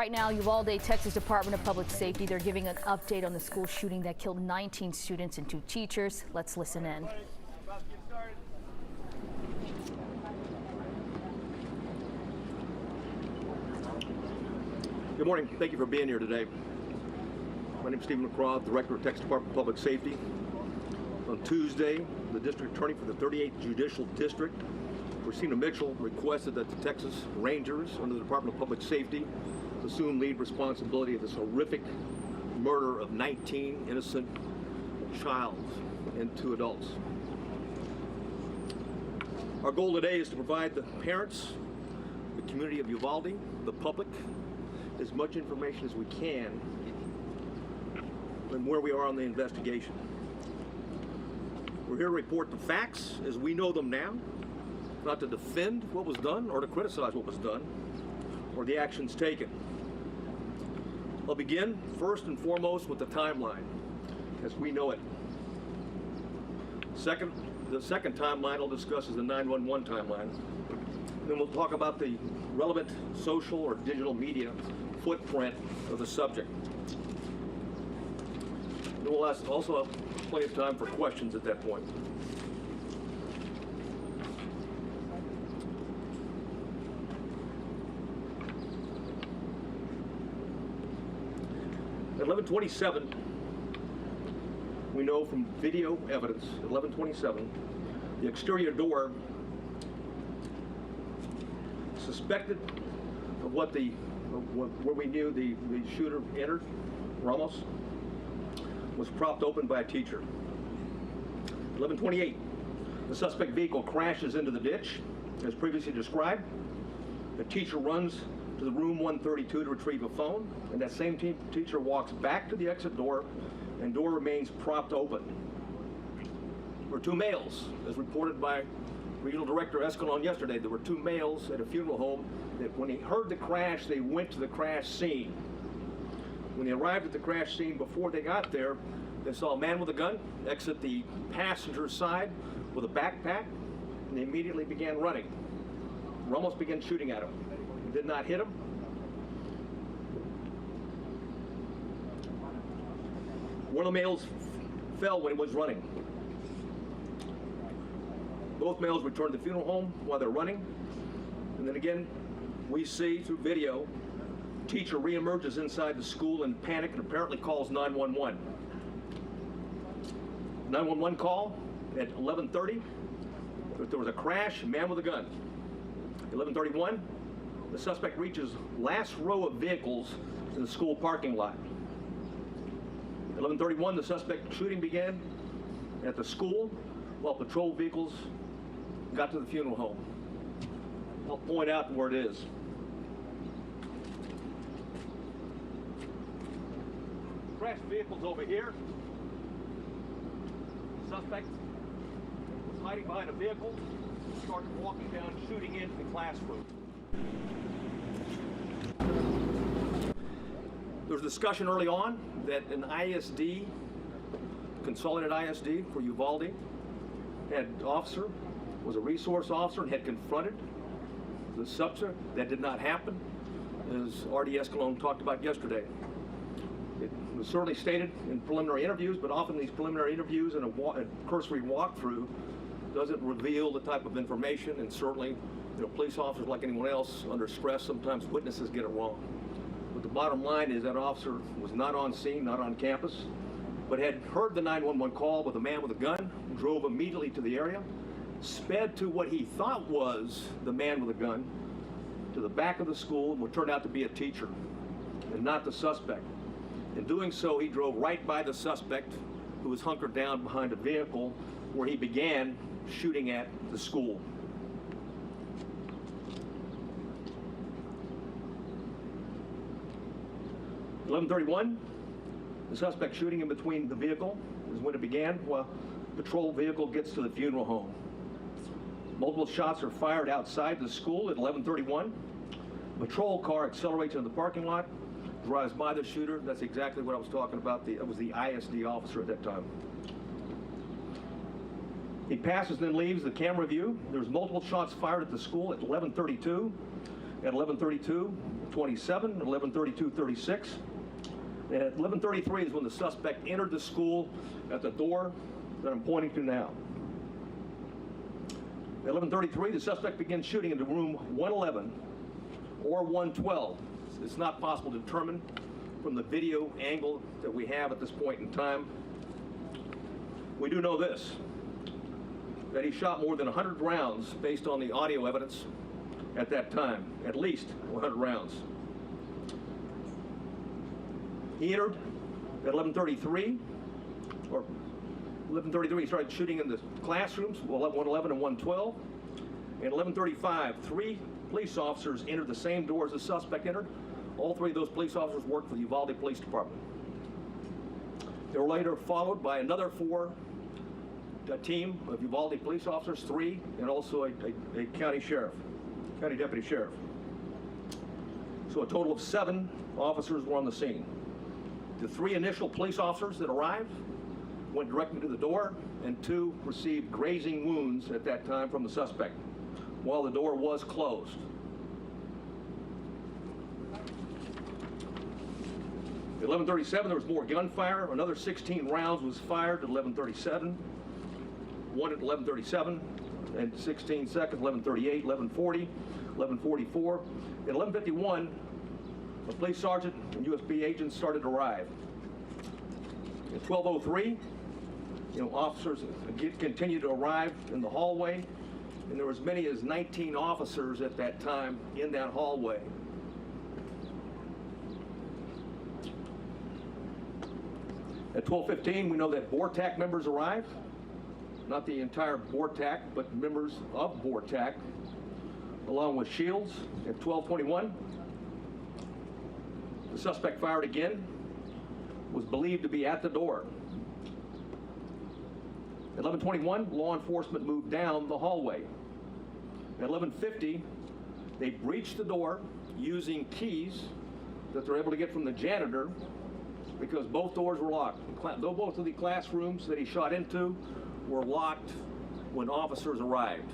Right now, Uvalde, Texas Department of Public Safety, they're giving an update on the school shooting that killed 19 students and 2 teachers. Let's listen in. Good morning. Thank you for being here today. My name is Stephen McCraw, Director of Texas Department of Public Safety. On Tuesday, the District Attorney for the 38th Judicial District, Christina Mitchell, requested that the Texas Rangers under the Department of Public Safety assume lead responsibility of this horrific murder of 19 innocent child and 2 adults. Our goal today is to provide the parents, the community of Uvalde, the public, as much information as we can on where we are on the investigation. We're here to report the facts as we know them now, not to defend what was done or to criticize what was done or the actions taken. I'll begin first and foremost with the timeline as we know it. The second timeline I'll discuss is the 911 timeline. Then we'll talk about the relevant social or digital media footprint of the subject. And we'll also have plenty of time for questions at that point. At 11:27, we know from video evidence, at 11:27, the exterior door suspected of where we knew the shooter entered, Ramos, was propped open by a teacher. 11:28, the suspect vehicle crashes into the ditch, as previously described. The teacher runs to the room 132 to retrieve a phone, and that same teacher walks back to the exit door, and door remains propped open. There were 2 males, as reported by Regional Director Escalon yesterday. There were 2 males at a funeral home that when they heard the crash, they went to the crash scene. When they arrived at the crash scene, before they got there, they saw a man with a gun exit the passenger side with a backpack, and they immediately began running. Ramos began shooting at him. He did not hit him. One of the males fell when he was running. Both males returned to the funeral home while they're running. And then again, we see through video, teacher reemerges inside the school in panic and apparently calls 911. 911 call at 11:30. There was a crash, man with a gun. 11:31, the suspect reaches last row of vehicles in the school parking lot. 11:31, the suspect shooting began at the school while patrol vehicles got to the funeral home. I'll point out where it is. Crashed vehicles over here. The suspect was hiding behind a vehicle, started walking down, shooting into the classroom. There was discussion early on that an ISD, Consolidated ISD for Uvalde, had officer, was a resource officer and had confronted the subject. That did not happen, as R.D. Escalon talked about yesterday. It was certainly stated in preliminary interviews, but often these preliminary interviews and a cursory walkthrough doesn't reveal the type of information, and certainly, police officers, like anyone else, under stress, sometimes witnesses get it wrong. But the bottom line is that officer was not on scene, not on campus, but had heard the 911 call with a man with a gun, drove immediately to the area, sped to what he thought was the man with a gun, to the back of the school, what turned out to be a teacher, and not the suspect. In doing so, he drove right by the suspect, who was hunkered down behind a vehicle, where he began shooting at the school. At 11:31, the suspect shooting in between the vehicle is when it began, while the patrol vehicle gets to the funeral home. Multiple shots are fired outside the school at 11:31. A patrol car accelerates into the parking lot, drives by the shooter. That's exactly what I was talking about. It was the ISD officer at that time. He passes, then leaves the camera view. There's multiple shots fired at the school at 11:32. At 11:32, 11:27, 11:32:36. And at 11:33 is when the suspect entered the school at the door that I'm pointing to now. At 11:33, the suspect begins shooting into room 111 or 112. It's not possible to determine from the video angle that we have at this point in time. We do know this, that he shot more than 100 rounds based on the audio evidence at that time, at least 100 rounds. He entered at 11:33, or 11:33, he started shooting in the classrooms, 111 and 112. At 11:35, 3 police officers entered the same door as the suspect entered. All 3 of those police officers worked for the Uvalde Police Department. They were later followed by another 4, a team of Uvalde police officers, 3, and also a county deputy sheriff. So a total of 7 officers were on the scene. The 3 initial police officers that arrived went directly to the door, and 2 received grazing wounds at that time from the suspect while the door was closed. At 11:37, there was more gunfire. Another 16 rounds was fired at 11:37. 1 at 11:37 and 16 seconds, 11:38, 11:40, 11:44. At 11:51, a police sergeant and USB agents started to arrive. At 12:03, officers continued to arrive in the hallway, and there were as many as 19 officers at that time in that hallway. At 12:15, we know that BORTAC members arrived. Not the entire BORTAC, but members of BORTAC, along with Shields. At 12:21, the suspect fired again, was believed to be at the door. At 11:21, law enforcement moved down the hallway. At 11:50, they breached the door using keys that they're able to get from the janitor because both doors were locked. Though both of the classrooms that he shot into were locked when officers arrived.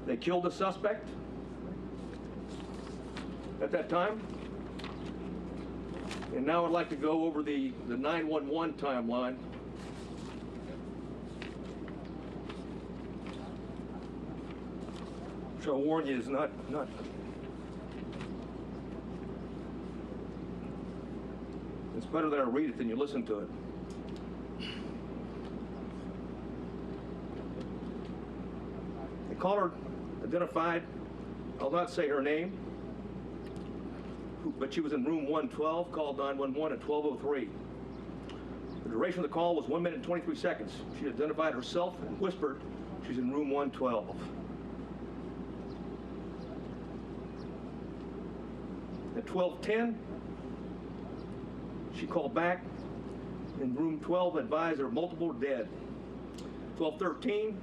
They killed the suspect at that time. And now I'd like to go over the 911 timeline. Which I'll warn you is not it's better that I read it than you listen to it. The caller identified, I'll not say her name, but she was in room 112, called 911 at 12:03. The duration of the call was 1 minute and 23 seconds. She identified herself and whispered she's in room 112. At 12:10, she called back in room 12, advised there were multiple dead. 12:13,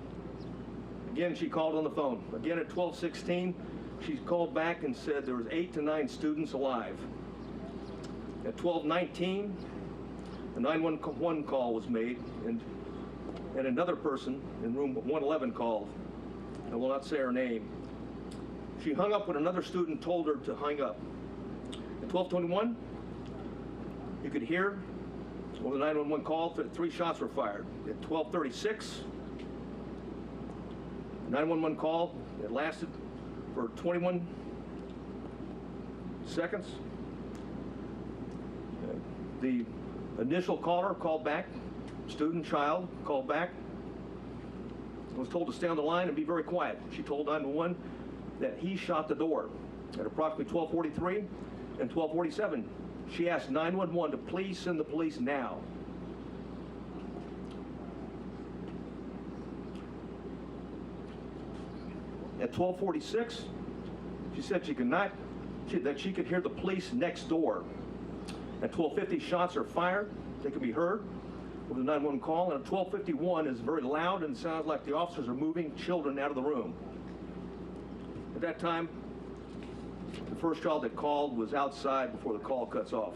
again she called on the phone. Again at 12:16, she called back and said there was 8 to 9 students alive. At 12:19, a 911 call was made, and another person in room 111 called. I will not say her name. She hung up when another student told her to hang up. At 12:21, you could hear over the 911 call that 3 shots were fired. At 12:36, 911 call that lasted for 21 seconds. The initial caller called back, student, child, called back, was told to stay on the line and be very quiet. She told 911 that he shot the door. At approximately 12:43 and 12:47, she asked 911 to please send the police now. At 12:46, she said that she could hear the police next door. At 12:50, shots are fired. They can be heard over the 911 call. And at 12:51 is very loud and sounds like the officers are moving children out of the room. At that time, the first child that called was outside before the call cuts off.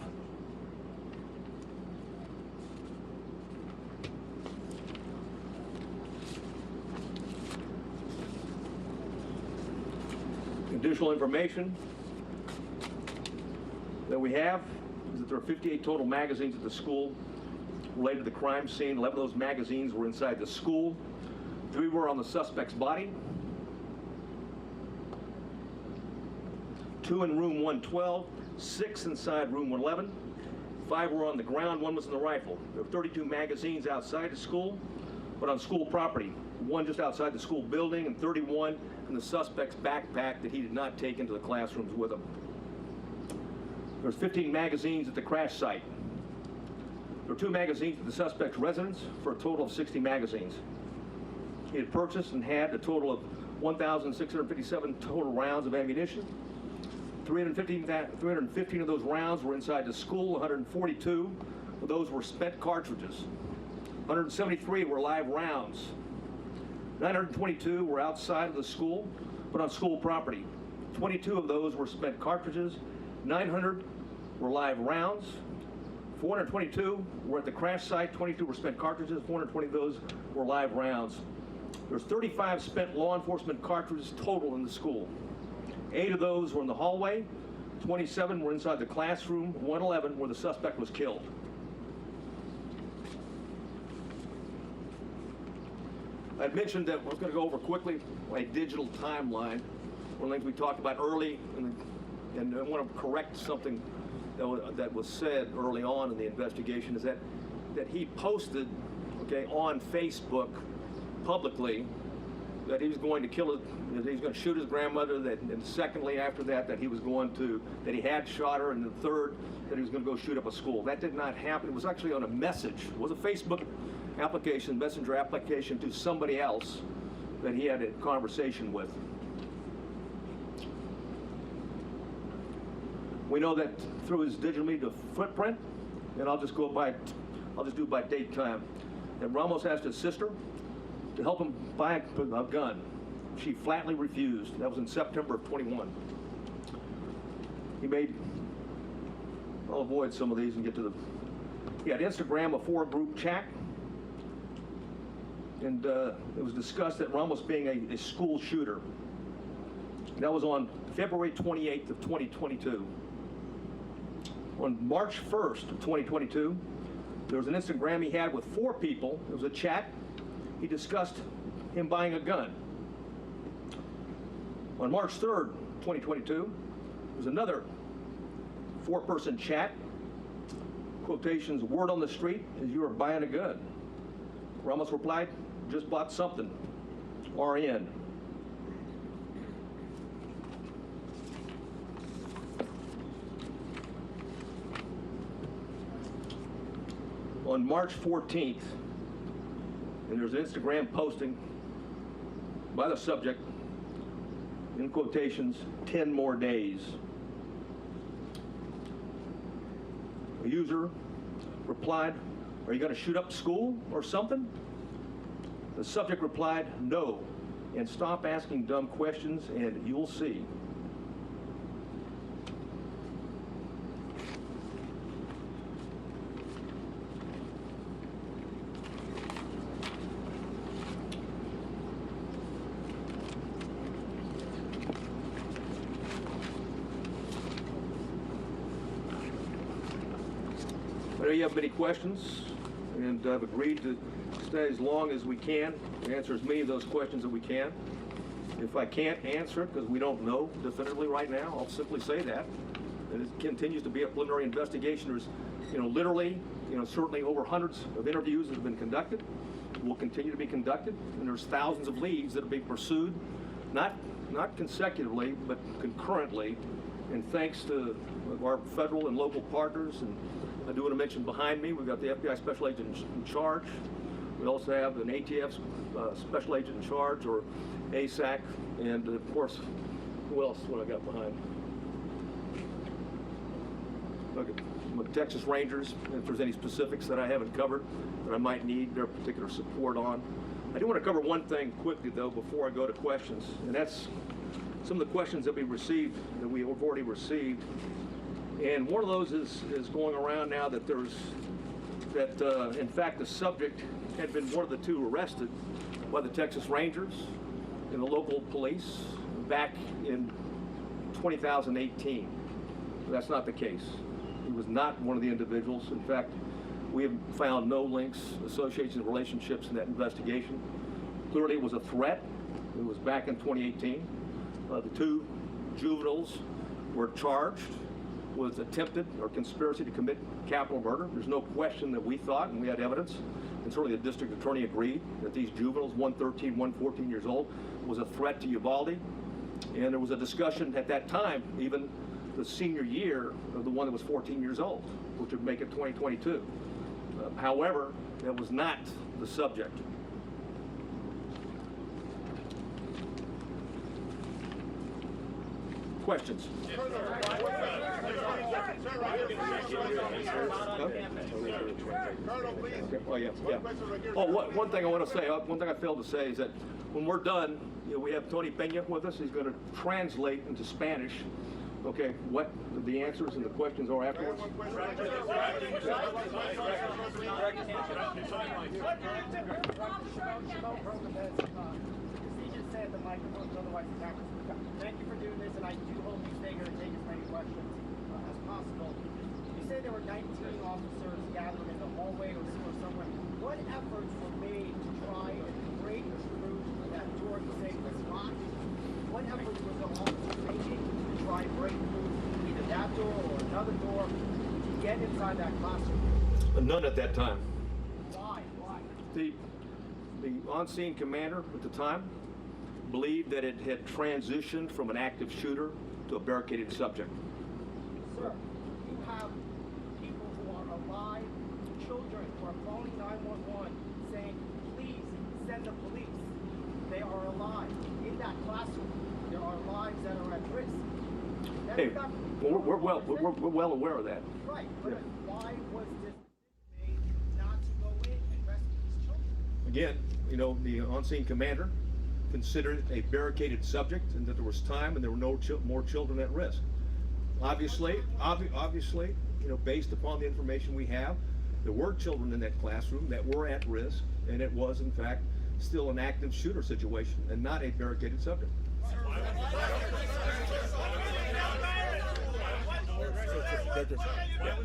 Additional information that we have is that there are 58 total magazines at the school related to the crime scene. 11 of those magazines were inside the school. 3 were on the suspect's body. 2 in room 112, 6 inside room 111. 5 were on the ground, 1 was in the rifle. There were 32 magazines outside the school, but on school property. 1 just outside the school building and 31 in the suspect's backpack that he did not take into the classrooms with him. There's 15 magazines at the crash site. There were 2 magazines at the suspect's residence for a total of 60 magazines. He had purchased and had a total of 1,657 total rounds of ammunition. 315 of those rounds were inside the school. 142 of those were spent cartridges. 173 were live rounds. 922 were outside of the school, but on school property. 22 of those were spent cartridges. 900 were live rounds. 422 were at the crash site. 22 were spent cartridges. 420 of those were live rounds. There's 35 spent law enforcement cartridges total in the school. 8 of those were in the hallway. 27 were inside the classroom. 111 where the suspect was killed. I mentioned that I was going to go over quickly a digital timeline. One of the things we talked about early, and I want to correct something that was said early on in the investigation, is that he posted, on Facebook publicly that he was going to kill that he was going to shoot his grandmother, and secondly after that he was going to, that he had shot her, and the third that he was going to go shoot up a school. That did not happen. It was actually on a message. It was a Facebook application, messenger application to somebody else that he had a conversation with. We know that through his digital media footprint, and I'll just do it by date time, that Ramos asked his sister to help him buy a gun. She flatly refused. That was in September of 21. I'll avoid some of these and get to he had Instagram, a 4-group chat, and it was discussed that Ramos being a school shooter. That was on February 28th of 2022. On March 1st of 2022, there was an Instagram he had with 4 people. It was a chat. He discussed him buying a gun. On March 3rd, 2022, there was another 4-person chat. Quotations, word on the street is you are buying a gun. Ramos replied, just bought something. RN. On March 14th, and there's an Instagram posting by the subject, in quotations, 10 more days. A user replied, are you going to shoot up school or something? The subject replied, no, and stop asking dumb questions and you'll see. I know you have many questions, and I've agreed to stay as long as we can to answer as many of those questions as we can. If I can't answer it because we don't know definitively right now, I'll simply say that. And it continues to be a preliminary investigation. There's, literally, certainly over hundreds of interviews that have been conducted, will continue to be conducted, and there's thousands of leads that are being pursued, not consecutively, but concurrently, and thanks to our federal and local partners. And I do want to mention behind me, we've got the FBI Special Agent in charge. We also have an ATF Special Agent in charge, or ASAC, and of course, who else? What I got behind? Okay, Texas Rangers, if there's any specifics that I haven't covered that I might need their particular support on. I do want to cover one thing quickly, though, before I go to questions, and that's some of the questions that we have already received. And one of those is going around now that in fact the subject had been one of the 2 arrested by the Texas Rangers and the local police back in 2018. That's not the case. He was not one of the individuals. In fact, we have found no links, associations, relationships in that investigation. Clearly, it was a threat. It was back in 2018. The two juveniles were charged with attempted or conspiracy to commit capital murder. There's no question that we thought, and we had evidence, and certainly the district attorney agreed, that these juveniles, one 13, one 14 years old, was a threat to Uvalde. And there was a discussion at that time, even the senior year of the one that was 14 years old, which would make it 2022. However, that was not the subject. Questions? Oh, yeah. Oh, one thing I want to say, one thing I failed to say is that when we're done, we have Tony Peña with us. He's going to translate into Spanish, okay, what the answers and the questions are afterwards. At the microphone, otherwise the cameras. Thank you for doing this, and I do hope you stay here to take as many questions as possible. You say there were 19 officers gathered in the hallway or somewhere. What efforts were made to try and break through that door you say was locked? What efforts were the officers making to try and break through either that door or another door to get inside that classroom? None at that time. Why? The on-scene commander at the time believed that it had transitioned from an active shooter to a barricaded subject. Sir, you have people who are alive, children who are calling 911 saying, please send the police. They are alive. In that classroom, there are lives that are at risk. Hey, we're well aware of that. Right, but why was this made not to go in and rescue these children? Again, the on-scene commander considered it a barricaded subject and that there was time and there were no more children at risk. Obviously, based upon the information we have, there were children in that classroom that were at risk, and it was, in fact, still an active shooter situation and not a barricaded subject. Yeah.